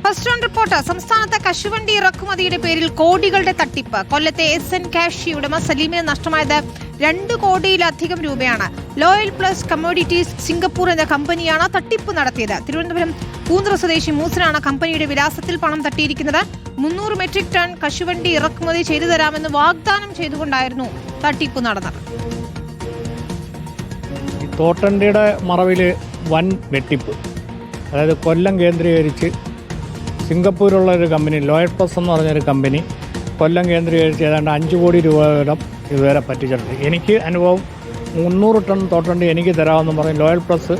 First on report. സംസ്ഥാനത്തെ കശുവണ്ടി ഇറക്കുമതിയുടെ പേരിൽ കോടികളുടെ തട്ടിപ്പ്. കൊല്ലത്തെ SN കാഷി ഉടമ സലീമിന് നഷ്ടമായത് 2 കോടിയിലധികം രൂപയാണ്. ലോയൽ പ്ലസ് കമ്മോഡിറ്റീസ് സിംഗപ്പൂർ എന്ന കമ്പനിയാണ് തട്ടിപ്പ് നടത്തിയത്. തിരുവനന്തപുരം പൂന്തുറ സ്വദേശി മൂസനാണ് കമ്പനിയുടെ വിലാസത്തിൽ പണം തട്ടിയിരിക്കുന്നത്. 300 മെട്രിക് ടൺ കശുവണ്ടി ഇറക്കുമതി ചെയ്തു തരാമെന്ന് വാഗ്ദാനം ചെയ്തുകൊണ്ടായിരുന്നു തട്ടിപ്പ് നടന്നത്. തോട്ടണ്ടിയുടെ മറവിൽ വൻ വെട്ടിപ്പ്. അതായത് കൊല്ലം കേന്ദ്രീകരിച്ച് സിംഗപ്പൂരുള്ള ഒരു കമ്പനി ലോയൽ പ്ലസ് എന്ന് പറഞ്ഞൊരു കമ്പനി കൊല്ലം കേന്ദ്രീകരിച്ച് ഏതാണ്ട് 5 കോടി രൂപയുടെ ഇതുവരെ പറ്റിച്ചിട്ടുണ്ട്. എനിക്ക് അനുഭവം 300 ടൺ തോട്ടണ്ടി എനിക്ക് തരാമെന്ന് പറഞ്ഞ് ലോയൽ പ്ലസ്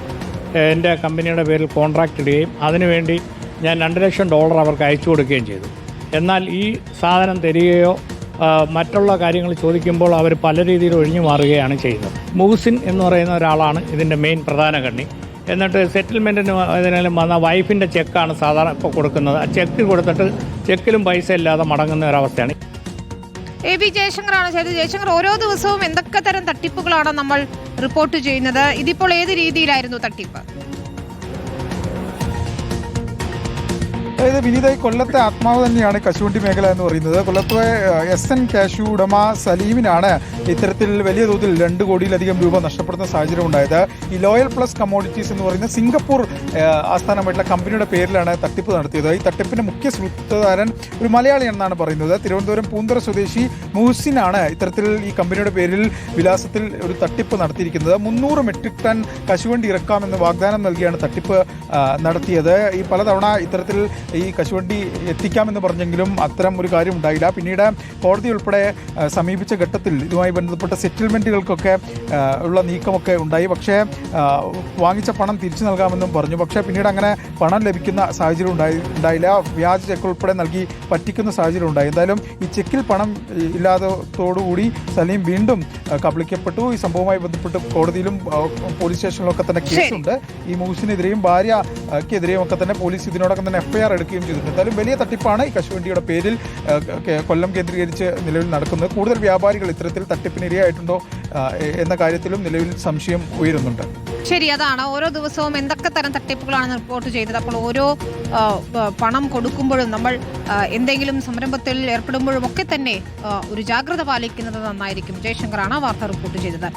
എൻ്റെ കമ്പനിയുടെ പേരിൽ കോൺട്രാക്റ്റ് ഇടുകയും അതിനുവേണ്ടി ഞാൻ $2 ലക്ഷം അവർക്ക് അയച്ചു കൊടുക്കുകയും ചെയ്തു. എന്നാൽ ഈ സാധനം തരികയോ മറ്റുള്ള കാര്യങ്ങൾ ചോദിക്കുമ്പോൾ അവർ പല രീതിയിൽ ഒഴിഞ്ഞു മാറുകയാണ് ചെയ്യുന്നത്. മുഹസിൻ എന്ന് പറയുന്ന ഒരാളാണ് ഇതിൻ്റെ മെയിൻ പ്രധാന കണ്ണി. എന്നിട്ട് സെറ്റിൽമെൻറ്റിന് ഇതിനെല്ലാം വന്ന വൈഫിൻ്റെ ചെക്കാണ് സാധാരണ ഇപ്പോൾ കൊടുക്കുന്നത്. ആ ചെക്ക് കൊടുത്തിട്ട് ചെക്കിലും പൈസ ഇല്ലാതെ മടങ്ങുന്ന ഒരവസ്ഥയാണ്. AB ജയശങ്കറാണ് ചെയ്തത്. ജയശങ്കർ, ഓരോ ദിവസവും എന്തൊക്കെ തരം തട്ടിപ്പുകളാണ് നമ്മൾ റിപ്പോർട്ട് ചെയ്യുന്നത്? ഇതിപ്പോൾ ഏത് രീതിയിലായിരുന്നു തട്ടിപ്പ്? അതായത് വിനീത, കൊല്ലത്തെ ആത്മാവ് തന്നെയാണ് കശുവണ്ടി മേഖല എന്ന് പറയുന്നത്. കൊല്ലത്തെ SN കാഷു ഉടമ സലീമിനാണ് ഇത്തരത്തിൽ വലിയ തോതിൽ 2 കോടിയിലധികം രൂപ നഷ്ടപ്പെടുന്ന സാഹചര്യം ഉണ്ടായത്. ഈ ലോയൽ പ്ലസ് കമ്മോഡിറ്റീസ് എന്ന് പറയുന്ന സിംഗപ്പൂർ ആസ്ഥാനമായിട്ടുള്ള കമ്പനിയുടെ പേരിലാണ് തട്ടിപ്പ് നടത്തിയത്. ഈ തട്ടിപ്പിന്റെ മുഖ്യ സൂത്രധാരൻ ഒരു മലയാളിയാണെന്നാണ് പറയുന്നത്. തിരുവനന്തപുരം പൂന്തുറ സ്വദേശി മുഹസിനാണ് ഇത്തരത്തിൽ ഈ കമ്പനിയുടെ പേരിൽ വിലാസത്തിൽ ഒരു തട്ടിപ്പ് നടത്തിയിരിക്കുന്നത്. 300 മെട്രിക് ടൺ കശുവണ്ടി ഇറക്കാമെന്ന് വാഗ്ദാനം നൽകിയാണ് തട്ടിപ്പ് നടത്തിയത്. ഈ പലതവണ ഇത്തരത്തിൽ ഈ കശുവണ്ടി എത്തിക്കാമെന്ന് പറഞ്ഞെങ്കിലും അത്തരം ഒരു കാര്യം ഉണ്ടായില്ല. പിന്നീട് കോടതി ഉൾപ്പെടെ സമീപിച്ച ഘട്ടത്തിൽ ഇതുമായി ബന്ധപ്പെട്ട സെറ്റിൽമെൻറ്റുകൾക്കൊക്കെ ഉള്ള നീക്കമൊക്കെ ഉണ്ടായി. പക്ഷേ വാങ്ങിച്ച പണം തിരിച്ചു നൽകാമെന്നും പറഞ്ഞു. പക്ഷേ പിന്നീട് അങ്ങനെ പണം ലഭിക്കുന്ന സാഹചര്യം ഉണ്ടായില്ല. വ്യാജ ചെക്ക് ഉൾപ്പെടെ നൽകി പറ്റിക്കുന്ന സാഹചര്യം ഉണ്ടായി. എന്തായാലും ഈ ചെക്കിൽ പണം ഇല്ലാത്തതോടുകൂടി സലീം വീണ്ടും കബളിക്കപ്പെട്ടു. ഈ സംഭവവുമായി ബന്ധപ്പെട്ട് കോടതിയിലും പോലീസ് സ്റ്റേഷനിലൊക്കെ തന്നെ കേസുണ്ട്. ഈ മുഹസിനെതിരെയും ഭാര്യക്കെതിരെയും ഒക്കെ തന്നെ പോലീസ് ഇതിനോടൊപ്പം തന്നെ FIR എടുക്കുകയും ചെയ്തിട്ടുണ്ട്. എന്തായാലും വലിയ തട്ടിപ്പാണ് ഈ കശുവണ്ടിയുടെ പേരിൽ കൊല്ലം കേന്ദ്രീകരിച്ച് നിലവിൽ നടക്കുന്നത്. കൂടുതൽ വ്യാപാരികൾ ഇത്തരത്തിൽ തട്ടിപ്പിനിരയായിട്ടുണ്ടോ എന്ന കാര്യത്തിലും നിലവിൽ സംശയം ഉയരുന്നുണ്ട്. ശരി, അതാണ് ഓരോ ദിവസവും എന്തൊക്കെ തരം തട്ടിപ്പുകളാണ് റിപ്പോർട്ട് ചെയ്തത്. അപ്പോൾ ഓരോ പണം കൊടുക്കുമ്പോഴും നമ്മൾ എന്തെങ്കിലും സംരംഭത്തിൽ ഏർപ്പെടുമ്പോഴും ഒക്കെ തന്നെ ഒരു ജാഗ്രത പാലിക്കുന്നത് നന്നായിരിക്കും. ജയശങ്കറാണ് വാർത്ത റിപ്പോർട്ട് ചെയ്തത്.